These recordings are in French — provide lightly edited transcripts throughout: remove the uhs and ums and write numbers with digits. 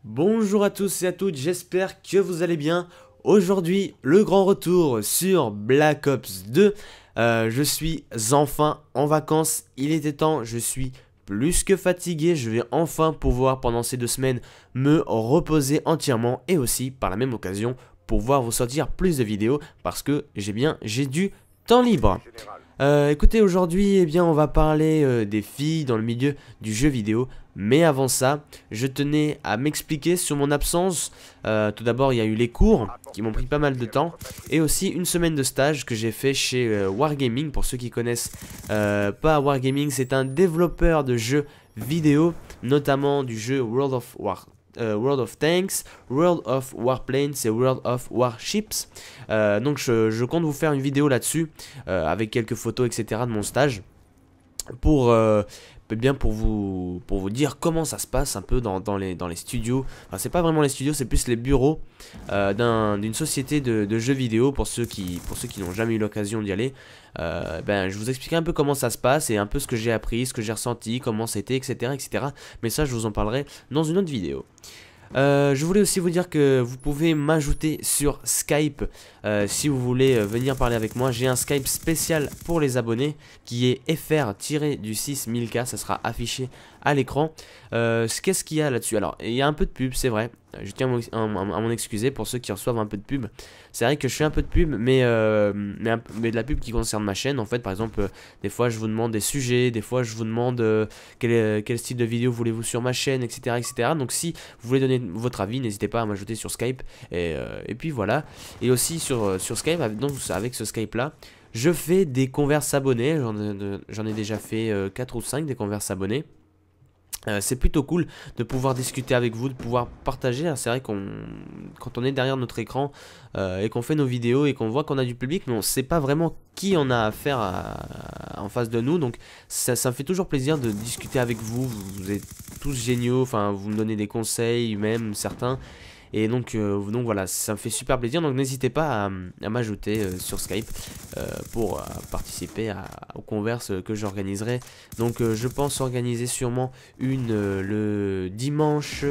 Bonjour à tous et à toutes, j'espère que vous allez bien. Aujourd'hui, le grand retour sur Black Ops 2. Je suis enfin en vacances, il était temps, je suis plus que fatigué. Je vais enfin pouvoir pendant ces 2 semaines me reposer entièrement et aussi par la même occasion pouvoir vous sortir plus de vidéos parce que j'ai du temps libre. Écoutez, aujourd'hui, eh bien, on va parler des filles dans le milieu du jeu vidéo. Mais avant ça, je tenais à m'expliquer sur mon absence. Tout d'abord, il y a eu les cours qui m'ont pris pas mal de temps. Et aussi une semaine de stage que j'ai fait chez Wargaming. Pour ceux qui connaissent pas Wargaming, c'est un développeur de jeux vidéo, notamment du jeu World of Tanks, World of Warplanes et World of Warships. Donc je compte vous faire une vidéo là-dessus avec quelques photos etc de mon stage pour vous dire comment ça se passe un peu dans les studios. Enfin, c'est pas vraiment les studios, c'est plus les bureaux d'une société de jeux vidéo. Pour ceux qui n'ont jamais eu l'occasion d'y aller, je vous expliquerai un peu comment ça se passe et un peu ce que j'ai appris, ce que j'ai ressenti, comment c'était, etc. Mais ça, je vous en parlerai dans une autre vidéo. Je voulais aussi vous dire que vous pouvez m'ajouter sur Skype si vous voulez venir parler avec moi. J'ai un Skype spécial pour les abonnés qui est FR-du6 ça sera affiché à l'écran. Qu'est-ce qu'il y a là-dessus? Alors, il y a un peu de pub, c'est vrai. Je tiens à m'en excuser pour ceux qui reçoivent un peu de pub. C'est vrai que je fais un peu de pub, mais de la pub qui concerne ma chaîne. En fait, par exemple, des fois je vous demande des sujets, des fois je vous demande quel style de vidéo voulez-vous sur ma chaîne, etc. Donc si vous voulez donner votre avis, n'hésitez pas à m'ajouter sur Skype. Et puis voilà. Et aussi sur Skype, avec ce Skype-là, je fais des converses abonnés. J'en ai déjà fait 4 ou 5 des converses abonnés. C'est plutôt cool de pouvoir discuter avec vous, de pouvoir partager. C'est vrai quand on est derrière notre écran et qu'on fait nos vidéos et qu'on voit qu'on a du public, mais on ne sait pas vraiment qui on a affaire en face de nous. Donc ça me fait toujours plaisir de discuter avec vous. Vous êtes tous géniaux, enfin vous me donnez des conseils, même certains. Et donc voilà, ça me fait super plaisir. Donc n'hésitez pas à m'ajouter sur Skype pour participer aux converses que j'organiserai. Donc je pense organiser sûrement une le dimanche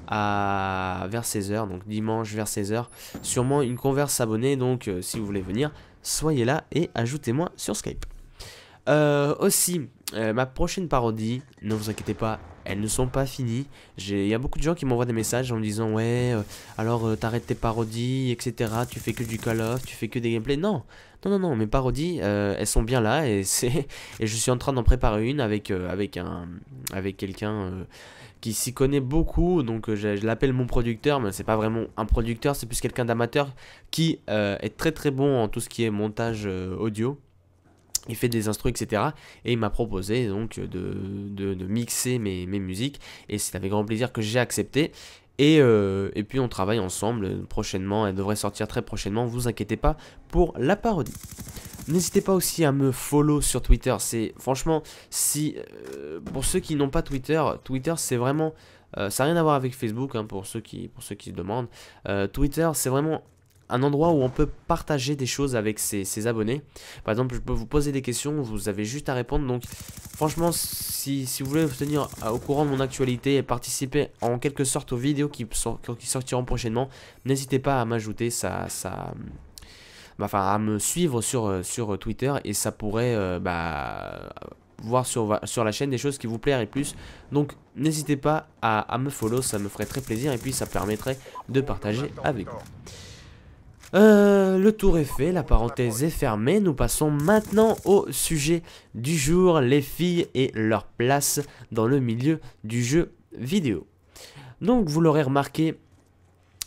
vers 16h. Donc dimanche vers 16h, sûrement une converse abonnée. Donc si vous voulez venir, soyez là et ajoutez-moi sur Skype. Aussi, ma prochaine parodie, ne vous inquiétez pas, elles ne sont pas finies. Il y a beaucoup de gens qui m'envoient des messages en me disant ouais, alors t'arrêtes tes parodies, etc. Tu fais que du Call of, tu fais que des gameplays. Non, mes parodies, elles sont bien là et je suis en train d'en préparer une avec quelqu'un qui s'y connaît beaucoup. Donc je l'appelle mon producteur, mais c'est pas vraiment un producteur, c'est plus quelqu'un d'amateur qui est très très bon en tout ce qui est montage audio. Il fait des instrus, etc. Et il m'a proposé donc de mixer mes musiques. Et c'est avec grand plaisir que j'ai accepté. Et puis on travaille ensemble prochainement. Elle devrait sortir très prochainement. Vous inquiétez pas pour la parodie. N'hésitez pas aussi à me follow sur Twitter. C'est franchement, pour ceux qui n'ont pas Twitter, c'est vraiment... ça n'a rien à voir avec Facebook, hein, pour ceux qui se demandent. Twitter, c'est vraiment un endroit où on peut partager des choses avec ses abonnés. Par exemple, je peux vous poser des questions, vous avez juste à répondre. Donc franchement, si vous voulez vous tenir au courant de mon actualité et participer en quelque sorte aux vidéos qui sortiront prochainement, n'hésitez pas à m'ajouter, à me suivre sur Twitter, et ça pourrait voir sur la chaîne des choses qui vous plairaient plus. Donc n'hésitez pas à me follow, ça me ferait très plaisir et puis ça permettrait de partager avec vous. Le tour est fait, la parenthèse est fermée. Nous passons maintenant au sujet du jour, les filles et leur place dans le milieu du jeu vidéo. Donc vous l'aurez remarqué,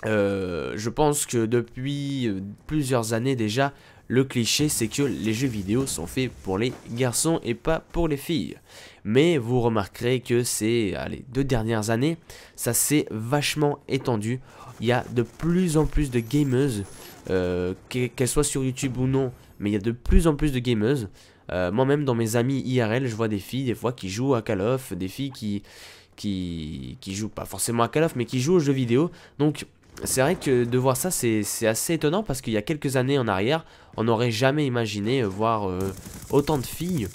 je pense que depuis plusieurs années déjà, le cliché c'est que les jeux vidéo sont faits pour les garçons et pas pour les filles. Mais vous remarquerez que les 2 dernières années, ça s'est vachement étendu. Il y a de plus en plus de gameuses, qu'elles soient sur YouTube ou non, mais il y a de plus en plus de gameuses. Moi-même dans mes amis IRL, je vois des filles des fois qui jouent à Call of, des filles qui jouent pas forcément à Call of, mais qui jouent aux jeux vidéo. Donc c'est vrai que de voir ça, c'est assez étonnant parce qu'il y a quelques années en arrière, on n'aurait jamais imaginé voir autant de filles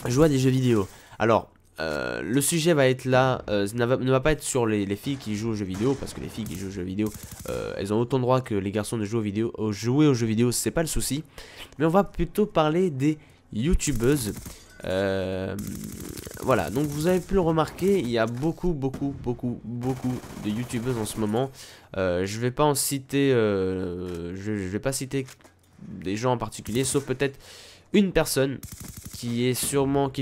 jouer à des jeux vidéo. Alors, le sujet va être là, ne va pas être sur les filles qui jouent aux jeux vidéo, parce que les filles qui jouent aux jeux vidéo, elles ont autant de droit que les garçons de jouer aux jeux vidéo, c'est pas le souci. Mais on va plutôt parler des youtubeuses. Voilà, donc vous avez pu le remarquer, il y a beaucoup de youtubeuses en ce moment. Je vais pas en citer, je vais pas citer des gens en particulier, sauf peut-être une personne qui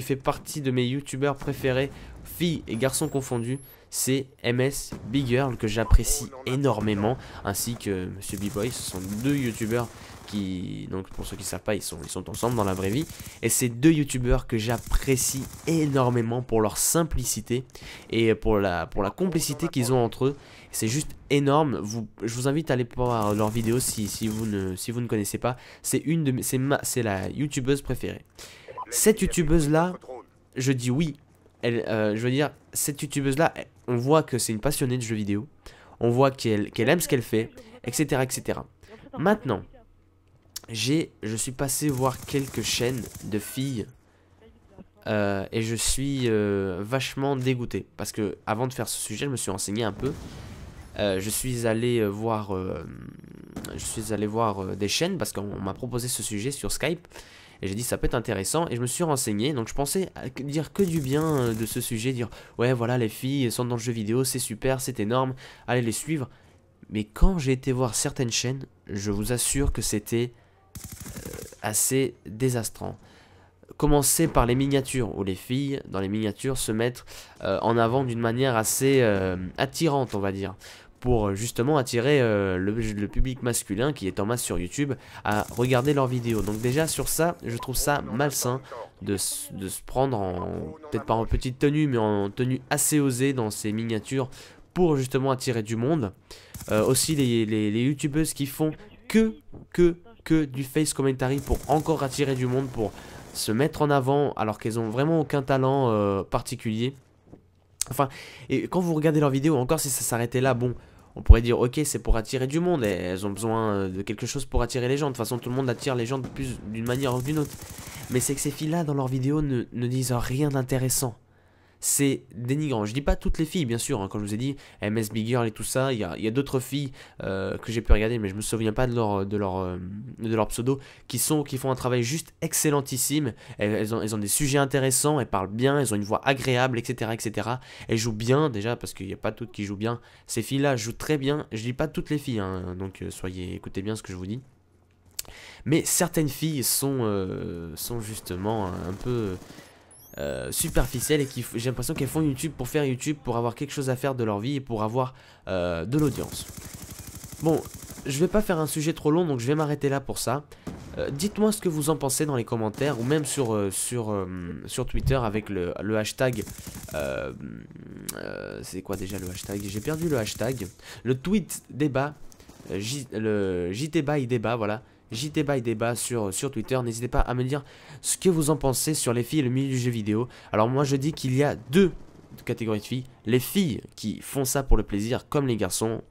fait partie de mes youtubeurs préférés, filles et garçons confondus. C'est MS Big Girl, que j'apprécie énormément, ainsi que Monsieur B-Boy. Ce sont deux youtubeurs qui, donc pour ceux qui ne savent pas, ils sont ensemble dans la vraie vie. Et c'est deux youtubeurs que j'apprécie énormément pour leur simplicité et pour la complicité qu'ils ont entre eux. C'est juste énorme. Je vous invite à aller voir leurs vidéos si vous ne connaissez pas. C'est la youtubeuse préférée. Cette youtubeuse là, je dis oui. Je veux dire, cette youtubeuse là, on voit que c'est une passionnée de jeux vidéo. On voit qu'elle aime ce qu'elle fait, etc., etc. Maintenant, je suis passé voir quelques chaînes de filles et je suis vachement dégoûté. Parce que avant de faire ce sujet, je me suis renseigné un peu. Je suis allé voir des chaînes parce qu'on m'a proposé ce sujet sur Skype. Et j'ai dit ça peut être intéressant et je me suis renseigné. Donc je pensais dire que du bien de ce sujet. Dire ouais voilà les filles sont dans le jeu vidéo, c'est super, c'est énorme, allez les suivre. Mais quand j'ai été voir certaines chaînes, je vous assure que c'était assez désastrant. Commencer par les miniatures, où les filles, dans les miniatures, se mettent en avant d'une manière assez attirante, on va dire, pour justement attirer le public masculin qui est en masse sur YouTube à regarder leurs vidéos. Donc déjà sur ça, je trouve ça malsain de se prendre peut-être pas en petite tenue, mais en tenue assez osée dans ces miniatures pour justement attirer du monde. Aussi les youtubeuses qui font que du face commentary pour encore attirer du monde, pour se mettre en avant alors qu'elles ont vraiment aucun talent particulier. Enfin, et quand vous regardez leurs vidéos, encore si ça s'arrêtait là, bon, on pourrait dire ok c'est pour attirer du monde et elles ont besoin de quelque chose pour attirer les gens. De toute façon tout le monde attire les gens d'une manière ou d'une autre. Mais c'est que ces filles là dans leurs vidéos ne disent rien d'intéressant. C'est dénigrant. Je dis pas toutes les filles, bien sûr, hein, comme je vous ai dit, MS Big Girl et tout ça, il y a d'autres filles que j'ai pu regarder, mais je me souviens pas de leur pseudo, qui font un travail juste excellentissime. Elles ont des sujets intéressants, elles parlent bien, elles ont une voix agréable, etc., etc. Elles jouent bien, déjà, parce qu'il n'y a pas toutes qui jouent bien. Ces filles-là jouent très bien. Je dis pas toutes les filles, hein, donc écoutez bien ce que je vous dis. Mais certaines filles sont justement un peu superficielles et j'ai l'impression qu'elles font YouTube pour faire YouTube, pour avoir quelque chose à faire de leur vie et pour avoir de l'audience. Bon, je vais pas faire un sujet trop long, donc je vais m'arrêter là pour ça. Dites-moi ce que vous en pensez dans les commentaires ou même sur Twitter avec le hashtag. C'est quoi déjà le hashtag? J'ai perdu le hashtag. Le tweet débat, le JT by débat, voilà. JT by débat sur Twitter. N'hésitez pas à me dire ce que vous en pensez sur les filles et le milieu du jeu vidéo. Alors moi je dis qu'il y a deux catégories de filles. Les filles qui font ça pour le plaisir comme les garçons.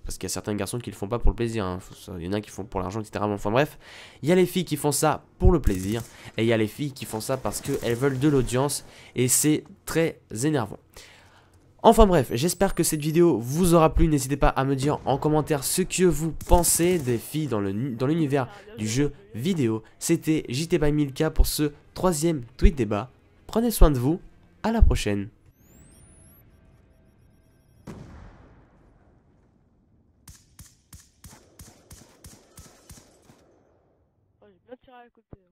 Parce qu'il y a certains garçons qui le font pas pour le plaisir, hein. Il y en a qui font pour l'argent, etc. Enfin bref, il y a les filles qui font ça pour le plaisir. Et il y a les filles qui font ça parce qu'elles veulent de l'audience. Et c'est très énervant. Enfin bref, j'espère que cette vidéo vous aura plu. N'hésitez pas à me dire en commentaire ce que vous pensez des filles dans l'univers du jeu vidéo. C'était JT by Milka pour ce 3e tweet débat. Prenez soin de vous, à la prochaine.